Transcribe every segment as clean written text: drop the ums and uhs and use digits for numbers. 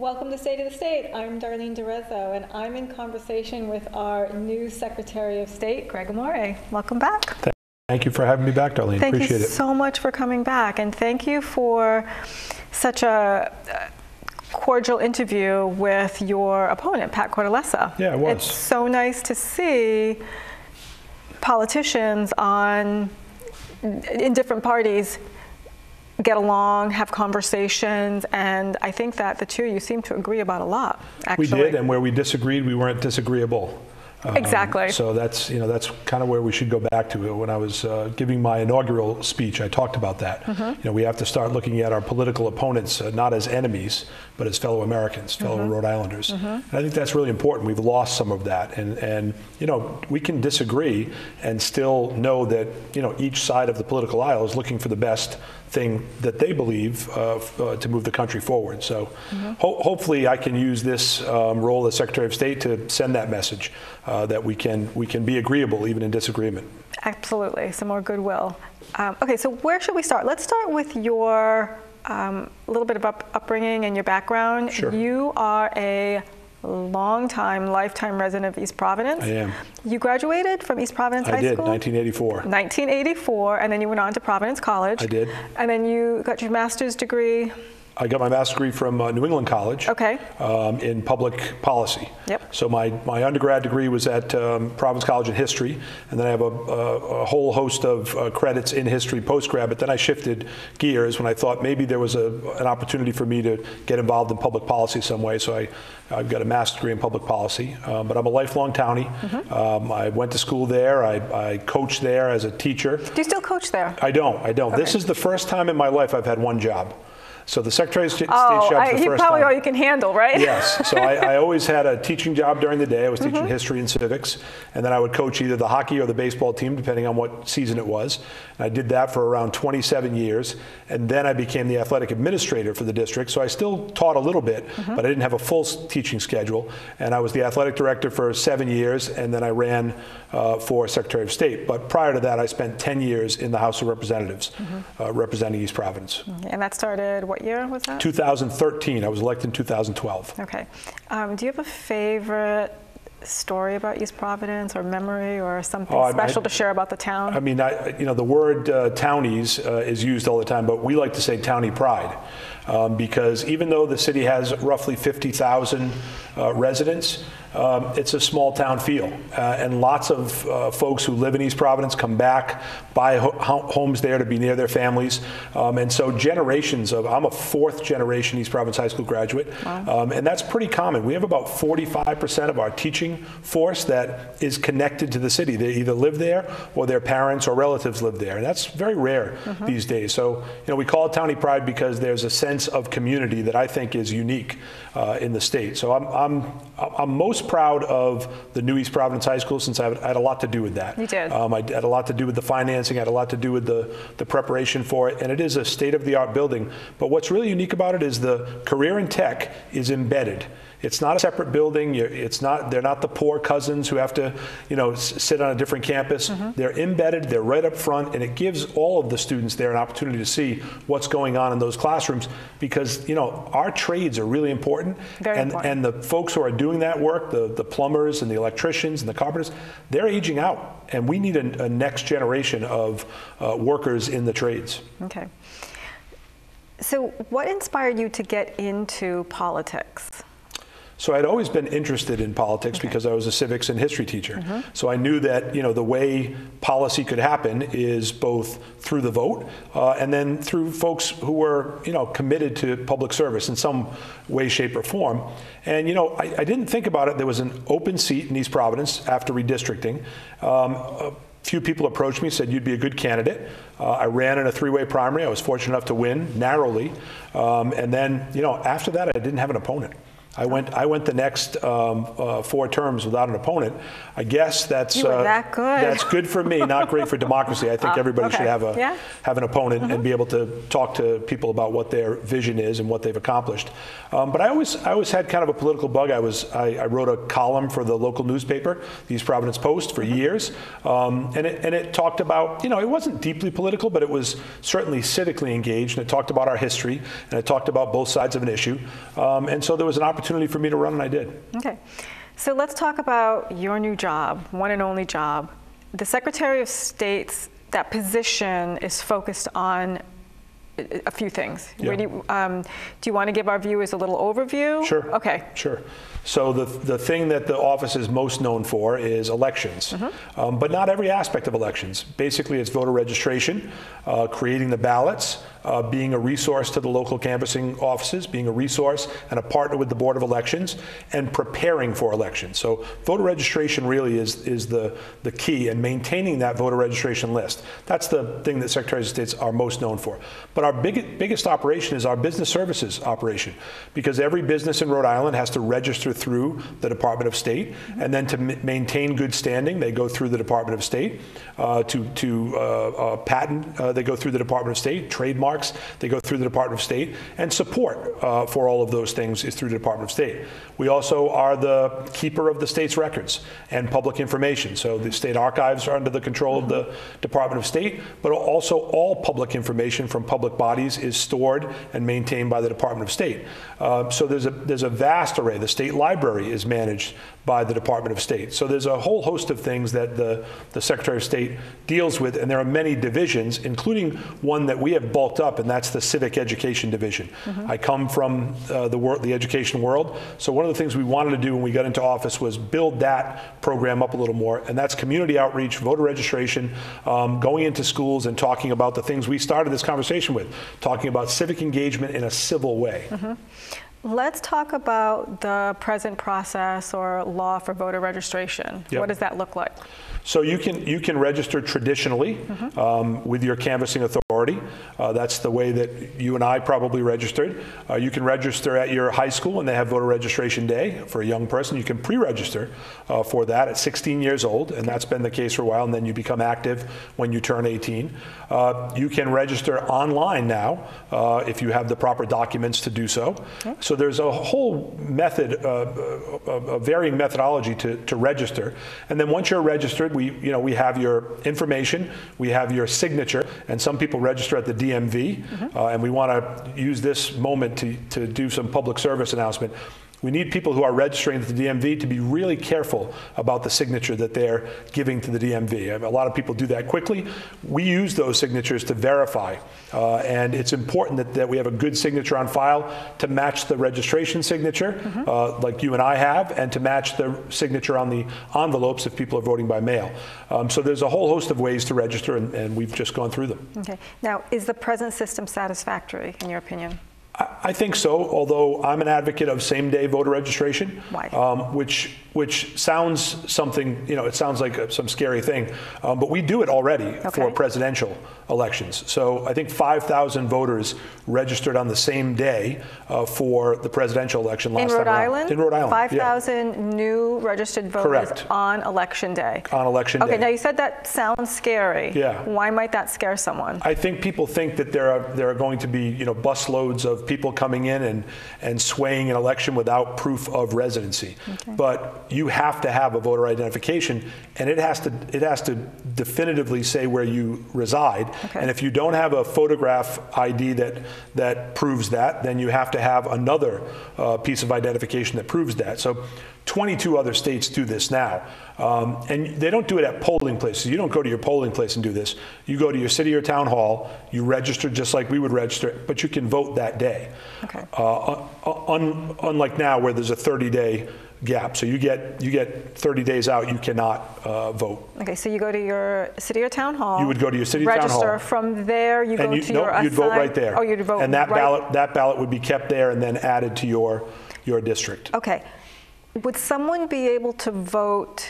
Welcome to State of the State. I'm Darlene and I'm in conversation with our new Secretary of State, Gregg Amore. Welcome back. Thank you for having me back, Darlene. Appreciate it. Thank you so much for coming back, and thank you for such a cordial interview with your opponent, Pat Cortellessa. Yeah, it was. It's so nice to see politicians in different parties get along, have conversations, and I think that the two of you seem to agree about a lot, actually. We did, and where we disagreed, we weren't disagreeable. Exactly. So that's kind of where we should go back to. When I was giving my inaugural speech, I talked about that. Mm-hmm. We have to start looking at our political opponents not as enemies, but as fellow Americans, fellow mm-hmm. Rhode Islanders. Mm-hmm. And I think that's really important. We've lost some of that, and we can disagree and still know that each side of the political aisle is looking for the best thing that they believe to move the country forward. So mm-hmm. Hopefully I can use this role as Secretary of State to send that message that we can be agreeable even in disagreement. Absolutely, some more goodwill. Okay, so where should we start? Let's start with your little bit of upbringing and your background. Sure. You are a lifetime resident of East Providence. I am. You graduated from East Providence High School? I did, 1984. 1984, and then you went on to Providence College. I did. And then you got your master's degree. I got my master's degree from New England College. Okay. In public policy. Yep. So my undergrad degree was at Providence College in history, and then I have a whole host of credits in history post-grad, but then I shifted gears when I thought maybe there was an opportunity for me to get involved in public policy some way, so I've got a master's degree in public policy, but I'm a lifelong townie. Mm-hmm. I went to school there. I coached there as a teacher. Do you still coach there? I don't. Okay. This is the first time in my life I've had one job. So the Secretary of State's job is the first time. Probably all you can handle, right? Yes. So I always had a teaching job during the day. I was teaching mm-hmm. history and civics, and then I would coach either the hockey or the baseball team, depending on what season it was. And I did that for around 27 years, and then I became the athletic administrator for the district. So I still taught a little bit, mm-hmm. but I didn't have a full teaching schedule. And I was the athletic director for 7 years, and then I ran for Secretary of State. But prior to that, I spent 10 years in the House of Representatives, mm-hmm. Representing East Providence. And that started what year was that? 2013. I was elected in 2012. Okay. Do you have a favorite story about East Providence or memory or something special to share about the town? I mean, the word townies is used all the time, but we like to say townie pride. Because even though the city has roughly 50,000 residents, it's a small town feel. And lots of folks who live in East Providence come back, buy homes there to be near their families. And so generations I'm a fourth generation East Providence High School graduate. Wow. And that's pretty common. We have about 45% of our teaching force that is connected to the city. They either live there or their parents or relatives live there. And that's very rare mm-hmm. these days. So, we call it townie pride because there's a sense of community that I think is unique in the state. So I'm most proud of the new East Providence High School since I had a lot to do with that. You did. I had a lot to do with the financing, I had a lot to do with the preparation for it, and it is a state-of-the-art building. But what's really unique about it is the career in tech is embedded. It's not a separate building. They're not the poor cousins who have to, sit on a different campus. Mm-hmm. They're embedded. They're right up front, and it gives all of the students there an opportunity to see what's going on in those classrooms. Because our trades are really important. Very important. And the folks who are doing that work, the plumbers and the electricians and the carpenters, they're aging out, and we need a next generation of workers in the trades. Okay. So, what inspired you to get into politics? So I'd always been interested in politics because I was a civics and history teacher. Mm-hmm. So I knew that the way policy could happen is both through the vote and then through folks who were committed to public service in some way, shape, or form. And I didn't think about it. There was an open seat in East Providence after redistricting. A few people approached me, said you'd be a good candidate. I ran in a three-way primary. I was fortunate enough to win narrowly. And then after that, I didn't have an opponent. I went the next 4 terms without an opponent. I guess that's you were that good. That's good for me, not great for democracy. I think everybody should have an opponent and be able to talk to people about what their vision is and what they've accomplished. But I always had kind of a political bug. I wrote a column for the local newspaper, the East Providence Post, for years, and it talked about, it wasn't deeply political, but it was certainly civically engaged, and it talked about our history, and it talked about both sides of an issue, and so there was an opportunity for me to run, and I did. Okay. So let's talk about your new job, one and only job. The Secretary of State's, that position is focused on a few things. Yeah. Do you want to give our viewers a little overview? Sure. Okay. Sure. So the thing that the office is most known for is elections, but not every aspect of elections. Basically, it's voter registration, creating the ballots, being a resource to the local canvassing offices, being a resource and a partner with the Board of Elections, and preparing for elections. So voter registration really is the key, and maintaining that voter registration list. That's the thing that Secretaries of State are most known for. But our biggest operation is our business services operation, because every business in Rhode Island has to register through the Department of State, and then to maintain good standing, they go through the Department of State. To patent, they go through the Department of State. Trademarks, they go through the Department of State. And support for all of those things is through the Department of State. We also are the keeper of the state's records and public information. So the state archives are under the control of the Department of State, but also all public information from public bodies is stored and maintained by the Department of State. So there's a vast array. The state library is managed by the Department of State. So there's a whole host of things that the Secretary of State deals with, and there are many divisions, including one that we have bulked up, and that's the Civic Education Division. I come from the education world, so one of the things we wanted to do when we got into office was build that program up a little more, and that's community outreach, voter registration, going into schools and talking about the things we started this conversation with, talking about civic engagement in a civil way. Let's talk about the present process or law for voter registration. Yep. What does that look like? So you can register traditionally with your canvassing authority. That's the way that you and I probably registered. You can register at your high school when they have voter registration day for a young person. You can pre-register for that at 16 years old, and that's been the case for a while, and then you become active when you turn 18. You can register online now if you have the proper documents to do so. Okay. So there's a whole method, a varying methodology to register. And then once you're registered, we have your information, we have your signature, and some people register at the DMV, and we want to use this moment to do some public service announcement. We need people who are registering at the DMV to be really careful about the signature that they're giving to the DMV. A lot of people do that quickly. We use those signatures to verify, and it's important that we have a good signature on file to match the registration signature, like you and I have, and to match the signature on the envelopes if people are voting by mail. So there's a whole host of ways to register, and we've just gone through them. Okay. Now, is the present system satisfactory, in your opinion? I think so, although I'm an advocate of same-day voter registration. Why? Which sounds something, it sounds like some scary thing, but we do it already for presidential elections. So I think 5,000 voters registered on the same day for the presidential election last time around. In Rhode Island? 5,000 new registered voters on election day. On election day. Okay, now you said that sounds scary. Yeah. Why might that scare someone? I think people think that there are going to be busloads of people coming in and swaying an election without proof of residency. Okay. But you have to have a voter identification, and it has to definitively say where you reside. Okay. And if you don't have a photograph ID that proves that, then you have to have another piece of identification that proves that. So 22 other states do this now. And they don't do it at polling places. You don't go to your polling place and do this. You go to your city or town hall, you register just like we would register, but you can vote that day. Okay. Unlike now where there's a 30-day gap. So you get 30 days out, you cannot vote. Okay, so you go to your city or town hall. You would go to your city or town hall. Register. From there, you go to your assigned. You'd vote right there. Oh, you'd vote. And that ballot would be kept there and then added to your district. Okay. Would someone be able to vote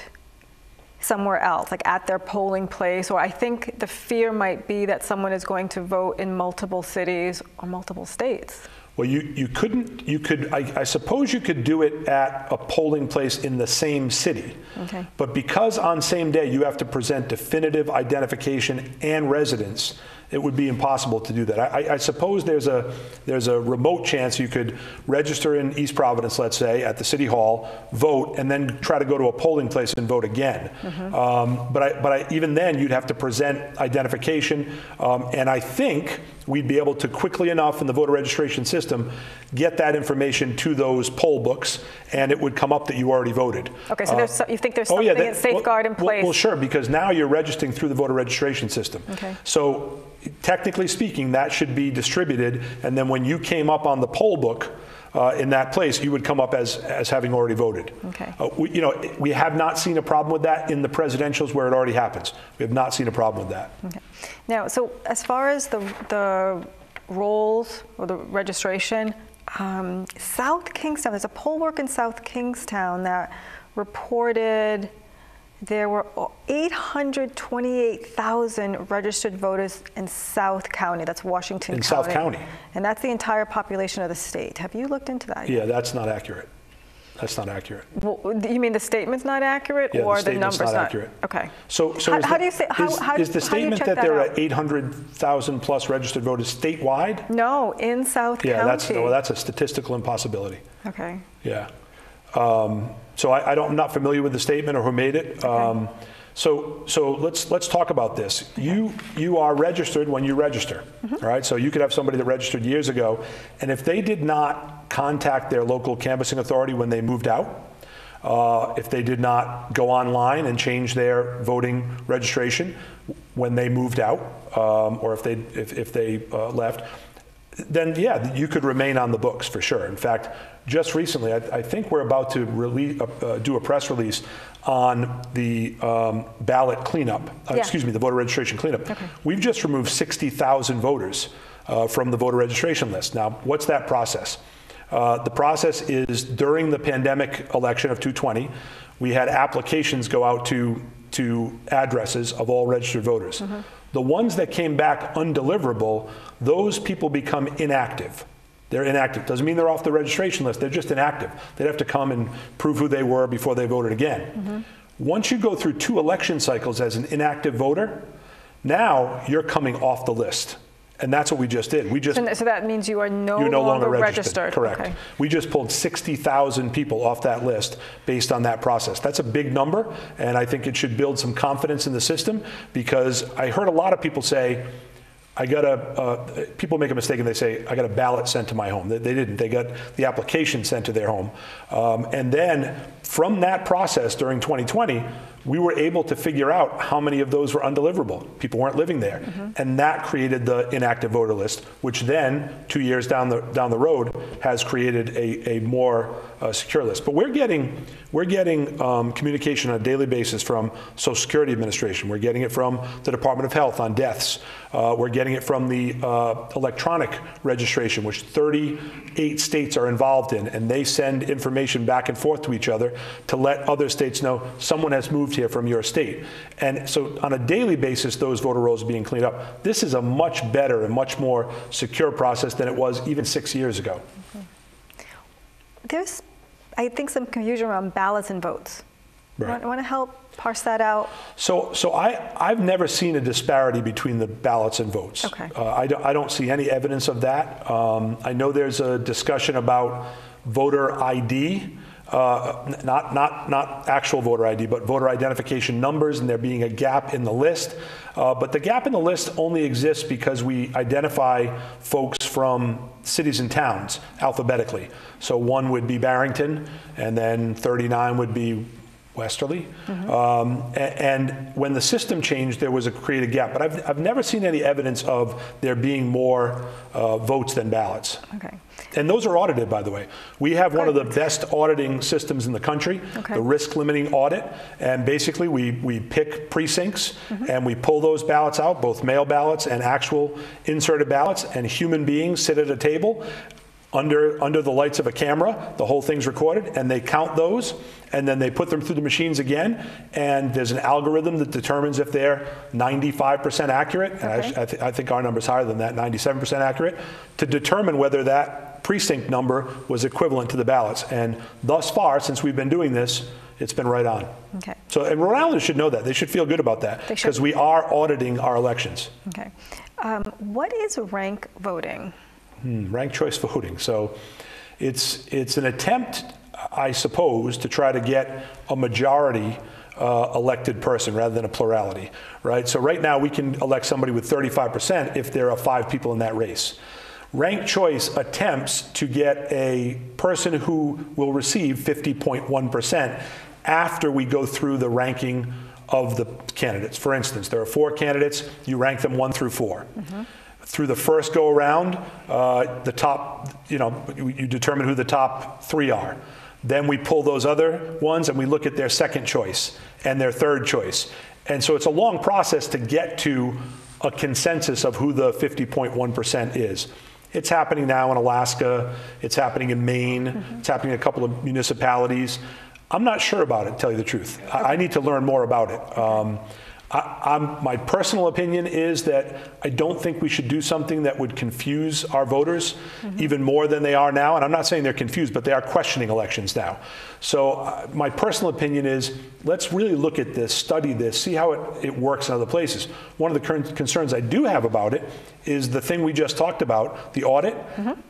somewhere else, like at their polling place? Or I think the fear might be that someone is going to vote in multiple cities or multiple states. Well, you couldn't, I suppose you could do it at a polling place in the same city. Okay. But because on same day you have to present definitive identification and residence, it would be impossible to do that. I suppose there's a remote chance you could register in East Providence, let's say, at the City Hall, vote, and then try to go to a polling place and vote again. But even then, you'd have to present identification, and I think we'd be able to quickly enough in the voter registration system get that information to those poll books, and it would come up that you already voted. Okay, so you think there's something in safeguard in place? Well, sure, because now you're registering through the voter registration system. Okay. So technically speaking, that should be distributed, and then when you came up on the poll book in that place, you would come up as having already voted. Okay. We have not seen a problem with that in the presidentials where it already happens. We have not seen a problem with that. Okay. Now, so as far as the rolls or the registration, South Kingstown, there's a poll worker in South Kingstown that reported there were 828,000 registered voters in South County. That's Washington County. In South County. And that's the entire population of the state. Have you looked into that? Yeah, that's not accurate. That's not accurate. Well, you mean the statement's not accurate, yeah, or the numbers not accurate? Okay. So how do you say? Is the statement that there are 800,000 plus registered voters statewide? No, in South County. Yeah, that's a statistical impossibility. Okay. Yeah. So I'm not familiar with the statement or who made it. Okay. So let's talk about this. Okay. You are registered when you register, all right? So you could have somebody that registered years ago, and if they did not contact their local canvassing authority when they moved out, if they did not go online and change their voting registration when they moved out, or if they left, then yeah, you could remain on the books for sure. In fact, just recently, I think we're about to do a press release on the ballot cleanup, excuse me, the voter registration cleanup. Okay. We've just removed 60,000 voters from the voter registration list. Now, what's that process? The process is during the pandemic election of 2020, we had applications go out to addresses of all registered voters. The ones that came back undeliverable, those people become inactive. They're inactive. Doesn't mean they're off the registration list. They're just inactive. They'd have to come and prove who they were before they voted again. Once you go through 2 election cycles as an inactive voter, now you're coming off the list. And that's what we just did. So that means you're no longer registered. Correct. Okay. We just pulled 60,000 people off that list based on that process. That's a big number, and I think it should build some confidence in the system, because I heard a lot of people say, people make a mistake and they say, I got a ballot sent to my home. They didn't. They got the application sent to their home. And then from that process during 2020, we were able to figure out how many of those were undeliverable. People weren't living there. And that created the inactive voter list, which then 2 years down the road has created a more secure list. But we're getting communication on a daily basis from Social Security Administration. We're getting it from the Department of Health on deaths. We're getting it from the electronic registration, which 38 states are involved in, and they send information back and forth to each other to let other states know someone has moved here from your state. And so on a daily basis, those voter rolls are being cleaned up. This is a much better and much more secure process than it was even 6 years ago. There's, I think, some confusion around ballots and votes. Right. Want to help parse that out? So I've never seen a disparity between the ballots and votes. Okay. I don't see any evidence of that. I know there's a discussion about voter ID, not actual voter ID, but voter identification numbers, and there being a gap in the list. But the gap in the list only exists because we identify folks from cities and towns alphabetically. So 1 would be Barrington, and then 39 would be Westerly. And when the system changed, there was a created gap. But I've never seen any evidence of there being more votes than ballots. Okay. And those are audited, by the way. We have one of the best auditing systems in the country, the risk limiting audit. And basically, we pick precincts and we pull those ballots out, both mail ballots and actual inserted ballots, and human beings sit at a table under the lights of a camera. The whole thing's recorded, and they count those, and then they put them through the machines again, and there's an algorithm that determines if they're 95% accurate, and I think our number's higher than that, 97% accurate, to determine whether that precinct number was equivalent to the ballots. And thus far, since we've been doing this, it's been right on. Okay. So, and Rhode Islanders should know that. They should feel good about that, because we are auditing our elections. Okay. What is rank voting? Ranked choice voting. So it's an attempt, I suppose, to try to get a majority elected person rather than a plurality, right? So right now we can elect somebody with 35% if there are 5 people in that race. Ranked choice attempts to get a person who will receive 50.1% after we go through the ranking of the candidates. For instance, there are 4 candidates, you rank them 1 through 4. Through the first go around, the top, you determine who the top 3 are. Then we pull those other ones and we look at their second choice and their third choice. And so it's a long process to get to a consensus of who the 50.1% is. It's happening now in Alaska, it's happening in Maine, it's happening in a couple of municipalities. I'm not sure about it, to tell you the truth. I need to learn more about it. My personal opinion is that I don't think we should do something that would confuse our voters even more than they are now. And I'm not saying they're confused, but they are questioning elections now. So my personal opinion is, let's really look at this, study this, see how it works in other places. One of the current concerns I do have about it is the thing we just talked about, the audit.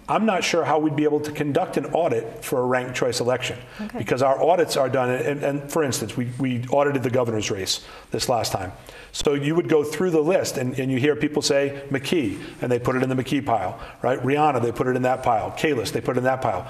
I'm not sure how we'd be able to conduct an audit for a ranked choice election, because our audits are done, and for instance, we audited the governor's race this last time. So you would go through the list, and you hear people say McKee, and they put it in the McKee pile, right? Rihanna, they put it in that pile. Kalis, they put it in that pile.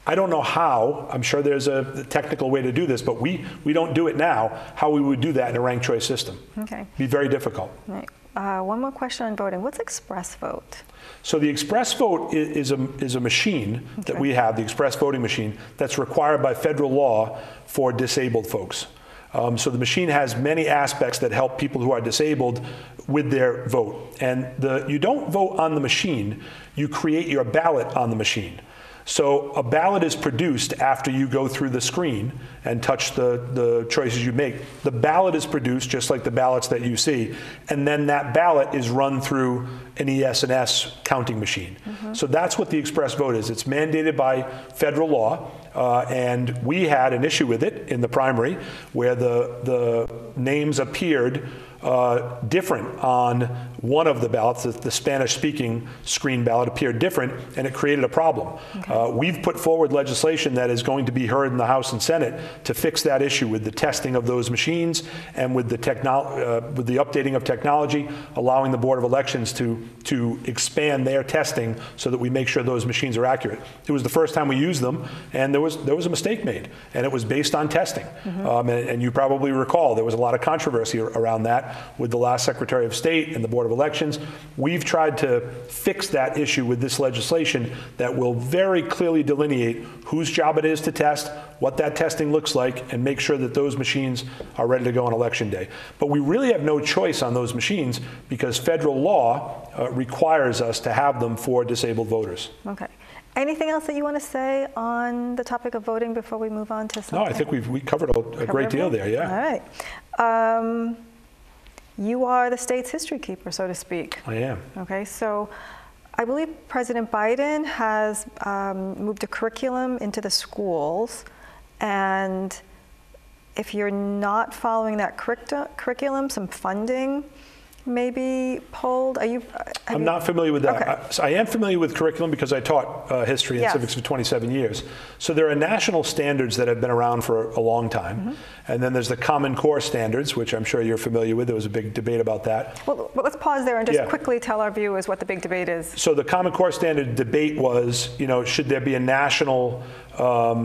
I don't know how, I'm sure there's a technical way to do this, but we don't do it now, how we would do that in a ranked choice system. Okay. Be very difficult. Right. One more question on voting. What's express vote? So the express vote is a machine that we have, the express voting machine, that's required by federal law for disabled folks. So the machine has many aspects that help people who are disabled with their vote. And you don't vote on the machine, you create your ballot on the machine. So a ballot is produced after you go through the screen and touch the choices you make. The ballot is produced just like the ballots that you see, and then that ballot is run through an ES&S counting machine. So that's what the express vote is. It's mandated by federal law, and we had an issue with it in the primary where the names appeared different on one of the ballots. The Spanish-speaking screen ballot appeared different, and it created a problem. We've put forward legislation that is going to be heard in the House and Senate to fix that issue with the testing of those machines and with the updating of technology, allowing the Board of Elections to expand their testing so that we make sure those machines are accurate. It was the first time we used them, and there was a mistake made, and it was based on testing. And you probably recall there was a lot of controversy around that with the last Secretary of State and the Board of Elections. We've tried to fix that issue with this legislation that will very clearly delineate whose job it is to test, what that testing looks like, and make sure that those machines are ready to go on Election Day. But we really have no choice on those machines because federal law requires us to have them for disabled voters. Okay. Anything else that you want to say on the topic of voting before we move on to something? No, I think we covered a great deal there, yeah. All right. You are the state's history keeper, so to speak. I am. Okay, so I believe President Biden has moved a curriculum into the schools, and if you're not following that curriculum, some funding may be pulled. I'm not familiar with that. I am familiar with curriculum because I taught history and civics for 27 years. So there are national standards that have been around for a long time. And then there's the Common Core standards, which I'm sure you're familiar with. There was a big debate about that. Well, let's pause there and just quickly tell our viewers what the big debate is. So the Common Core standard debate was, should there be a national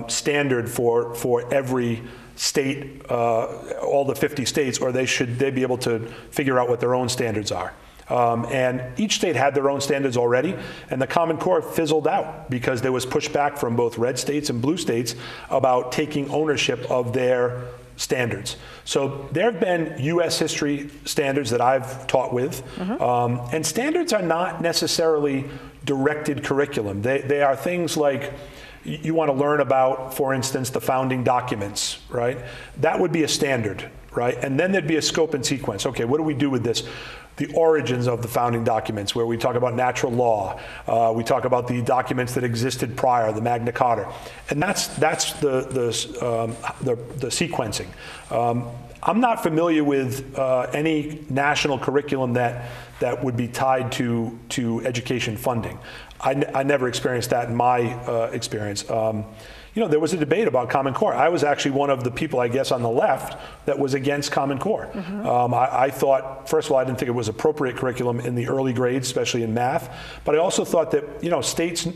standard for every state, all the 50 states, or should they be able to figure out what their own standards are? And each state had their own standards already, and the Common Core fizzled out because there was pushback from both red states and blue states about taking ownership of their standards. So there have been U.S. history standards that I've taught with, and standards are not necessarily directed curriculum. They are things like, you want to learn about, for instance, the founding documents, right? That would be a standard, right? And then there'd be a scope and sequence. Okay, what do we do with this? The origins of the founding documents, where we talk about natural law, we talk about the documents that existed prior, the Magna Carta, and that's the sequencing. I'm not familiar with any national curriculum that would be tied to education funding. I never experienced that in my experience. There was a debate about Common Core. I was actually one of the people, I guess, on the left that was against Common Core. I thought, first of all, I didn't think it was appropriate curriculum in the early grades, especially in math. But I also thought that, states,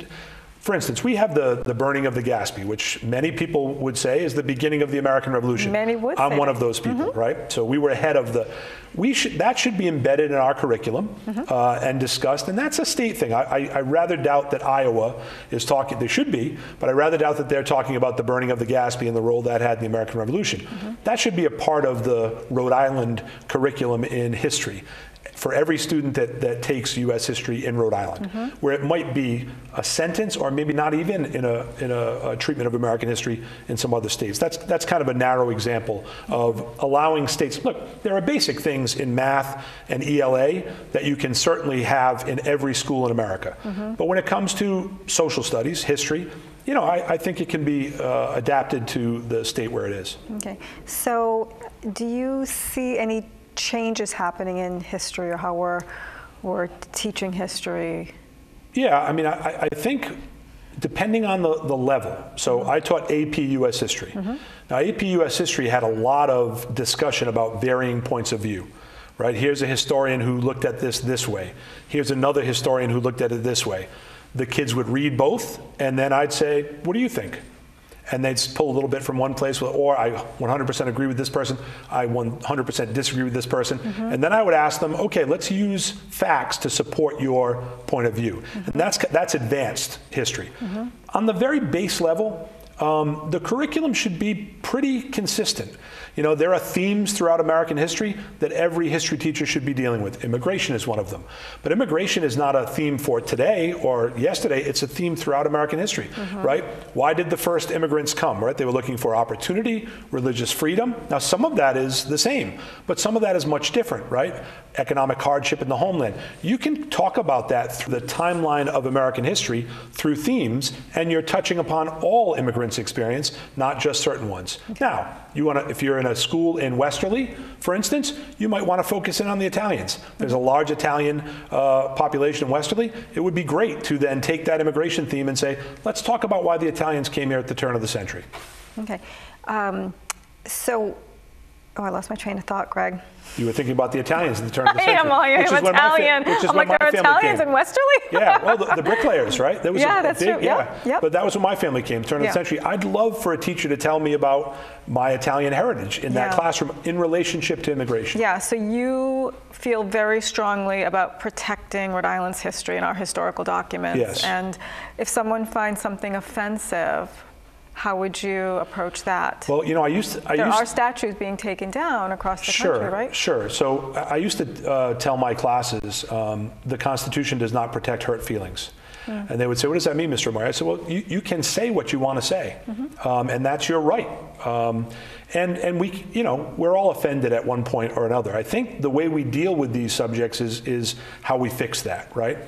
for instance, we have the burning of the Gaspee, which many people would say is the beginning of the American Revolution. Many would. I'm one of those people, right? So we were ahead of that should be embedded in our curriculum and discussed, and that's a state thing. I rather doubt that Iowa is talking, they should be, but I rather doubt that they're talking about the burning of the Gaspee and the role that had in the American Revolution. That should be a part of the Rhode Island curriculum in history for every student that takes U.S. history in Rhode Island, where it might be a sentence or maybe not even in a treatment of American history in some other states. That's kind of a narrow example of allowing states. Look, there are basic things in math and ELA that you can certainly have in every school in America. But when it comes to social studies, history, I think it can be adapted to the state where it is. Okay. So do you see any changes happening in history, or how we're teaching history? Yeah, I mean, I think depending on the level. So I taught AP US History. Now, AP US History had a lot of discussion about varying points of view, right? Here's a historian who looked at this way. Here's another historian who looked at it this way. The kids would read both, and then I'd say, what do you think? And they'd pull a little bit from one place, or I 100% agree with this person, I 100% disagree with this person. And then I would ask them, okay, let's use facts to support your point of view. And that's advanced history. On the very base level, the curriculum should be pretty consistent. There are themes throughout American history that every history teacher should be dealing with. Immigration is one of them. But immigration is not a theme for today or yesterday. It's a theme throughout American history, right? Why did the first immigrants come, right? They were looking for opportunity, religious freedom. Now, some of that is the same, but some of that is much different, right? Economic hardship in the homeland. You can talk about that through the timeline of American history through themes, and you're touching upon all immigrants' experience, not just certain ones. Now, if you're in a school in Westerly, for instance, you might want to focus in on the Italians. There's a large Italian population in Westerly. It would be great to then take that immigration theme and say, let's talk about why the Italians came here at the turn of the century. Okay. I lost my train of thought, Greg. You were thinking about the Italians at the turn of the century. I'm Italian. I'm like, there are Italians in Westerly? Yeah, well, the bricklayers, right? That was that's true. Yeah. But that was when my family came, turn of the century. I'd love for a teacher to tell me about my Italian heritage in that classroom in relationship to immigration. Yeah, so you feel very strongly about protecting Rhode Island's history and our historical documents. Yes. And if someone finds something offensive, how would you approach that? Well, there are statues being taken down across the country, right? Sure. So I used to tell my classes, the Constitution does not protect hurt feelings. And they would say, what does that mean, Mr. Amore? I said, well, you can say what you want to say, and that's your right. And we're all offended at one point or another. I think the way we deal with these subjects is how we fix that, right?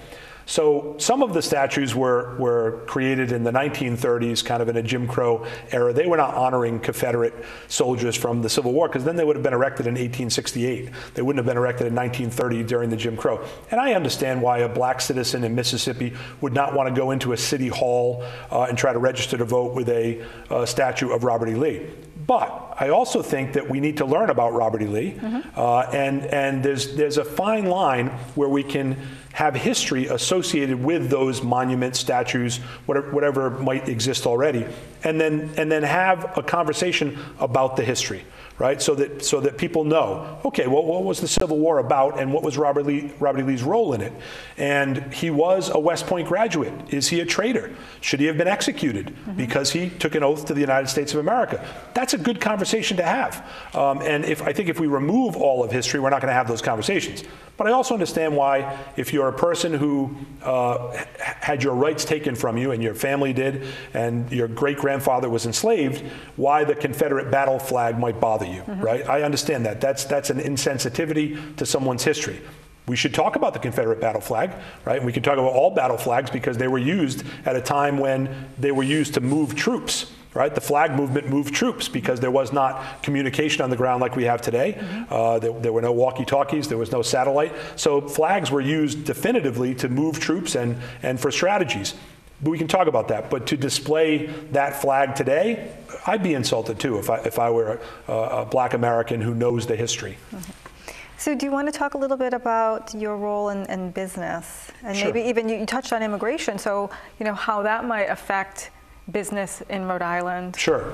So some of the statues were created in the 1930s, kind of in a Jim Crow era. They were not honoring Confederate soldiers from the Civil War, because then they would have been erected in 1868. They wouldn't have been erected in 1930 during the Jim Crow. And I understand why a black citizen in Mississippi would not want to go into a city hall and try to register to vote with a statue of Robert E. Lee. But I also think that we need to learn about Robert E. Lee, and there's a fine line where we can have history associated with those monuments, statues, whatever might exist already, and then have a conversation about the history, right? So that people know, okay, well, what was the Civil War about, and what was Robert E. Lee's role in it? And he was a West Point graduate. Is he a traitor? Should he have been executed because he took an oath to the United States of America? That's a good conversation to have. And I think if we remove all of history, we're not going to have those conversations. But I also understand why, if you're you're a person who had your rights taken from you, and your family did, and your great-grandfather was enslaved, why the Confederate battle flag might bother you, right? I understand that. That's an insensitivity to someone's history. We should talk about the Confederate battle flag, right? And we can talk about all battle flags because they were used at a time when they were used to move troops, right? The flag movement moved troops because there was not communication on the ground like we have today. There were no walkie-talkies, there was no satellite. So flags were used definitively to move troops and for strategies. But we can talk about that. But to display that flag today, I'd be insulted too if I were a black American who knows the history. So do you want to talk a little bit about your role in business? And Sure. maybe even you touched on immigration, so how that might affect business in Rhode Island. Sure.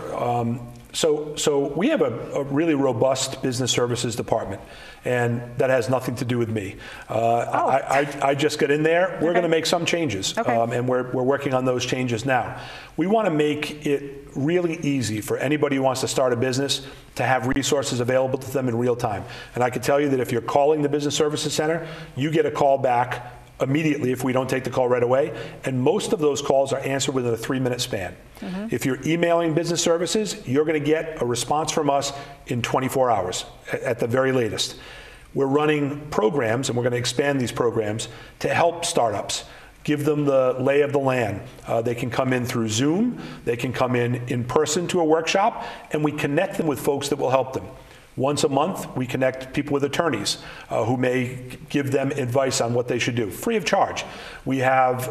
So we have a really robust business services department, and that has nothing to do with me. I just got in there. We're going to make some changes, and we're working on those changes now. We want to make it really easy for anybody who wants to start a business to have resources available to them in real time. And I can tell you that if you're calling the Business Services Center, you get a call back immediately if we don't take the call right away, and most of those calls are answered within a 3-minute span. If you're emailing business services, you're going to get a response from us in 24 hours at the very latest. We're running programs, and we're going to expand these programs to help startups, give them the lay of the land. They can come in through Zoom, they can come in person to a workshop, and we connect them with folks that will help them. Once a month, we connect people with attorneys who may give them advice on what they should do, free of charge. We have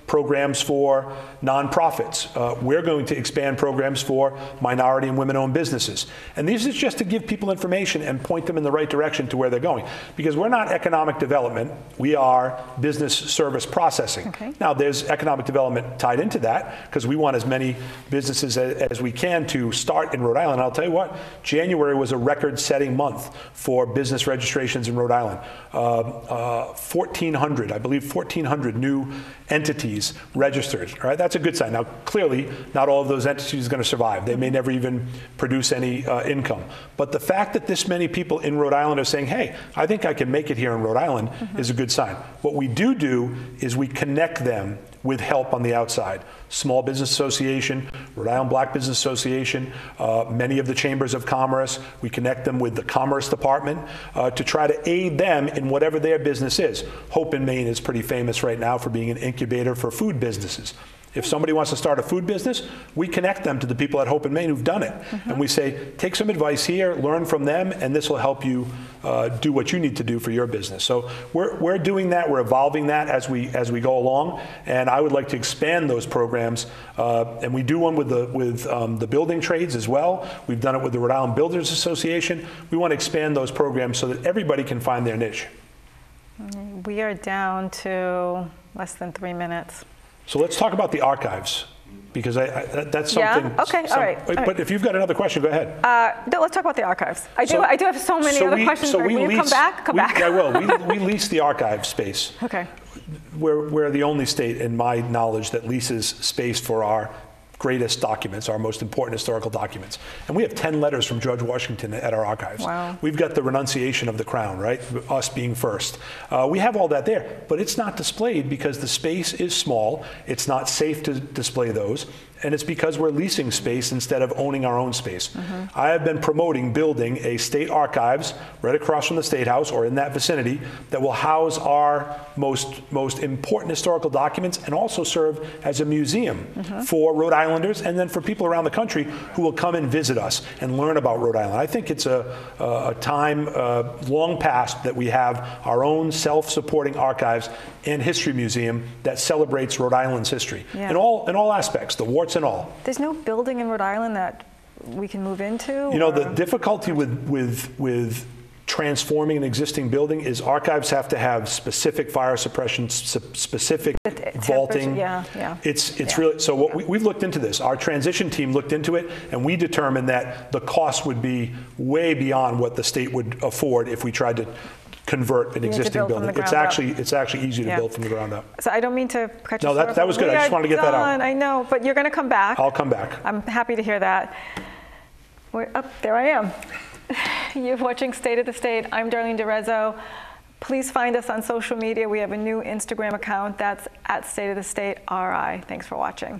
programs for nonprofits. We're going to expand programs for minority and women-owned businesses. And these is just to give people information and point them in the right direction to where they're going. Because we're not economic development, we are business service processing. Now, there's economic development tied into that, because we want as many businesses as we can to start in Rhode Island. I'll tell you what, January was a record-setting month for business registrations in Rhode Island. 1,400, I believe 1,400 new entities registered, right? That's a good sign. Now, clearly, not all of those entities are going to survive. They may never even produce any income. But the fact that this many people in Rhode Island are saying, hey, I think I can make it here in Rhode Island is a good sign. What we do is we connect them with help on the outside. Small Business Association, Rhode Island Black Business Association, many of the chambers of commerce. We connect them with the Commerce Department to try to aid them in whatever their business is. Hope in Maine is pretty famous right now for being an incubator for food businesses. If somebody wants to start a food business, we connect them to the people at Hope in Maine who've done it. And we say, take some advice here, learn from them, and this will help you do what you need to do for your business. So we're doing that, we're evolving that as we go along, and I would like to expand those programs. And we do one with the building trades as well. We've done it with the Rhode Island Builders Association. We want to expand those programs so that everybody can find their niche. We are down to less than 3 minutes. So let's talk about the archives, because that's something. Yeah? Okay. All right. But if you've got another question, go ahead. No, let's talk about the archives. I do have so many other questions. Will you come back? Come back. I will. We lease the archive space. Okay. We're the only state, in my knowledge, that leases space for our greatest documents, our most important historical documents. And we have 10 letters from George Washington at our archives. Wow. We've got the renunciation of the crown, right? Us being first. We have all that there, but it's not displayed because the space is small. It's not safe to display those. And it's because we're leasing space instead of owning our own space. I have been promoting building a state archives right across from the State House or in that vicinity that will house our most important historical documents and also serve as a museum for Rhode Islanders and then for people around the country who will come and visit us and learn about Rhode Island. I think it's a time long past that we have our own self-supporting archives and history museum that celebrates Rhode Island's history in all aspects, the warts and all. There's no building in Rhode Island that we can move into? You know, the difficulty with transforming an existing building is archives have to have specific fire suppression, specific vaulting. It's really, so what we've looked into this. Our transition team looked into it, and we determined that the cost would be way beyond what the state would afford if we tried to convert an existing building. It's actually easy to build from the ground up. So I don't mean to cut you short. No, that was good. I just wanted to get that out. I know, but you're going to come back. I'll come back. I'm happy to hear that. We're up. There I am. You're watching State of the State. I'm Darlene DeRezzo. Please find us on social media. We have a new Instagram account that's @StateOfTheStateRI. Thanks for watching.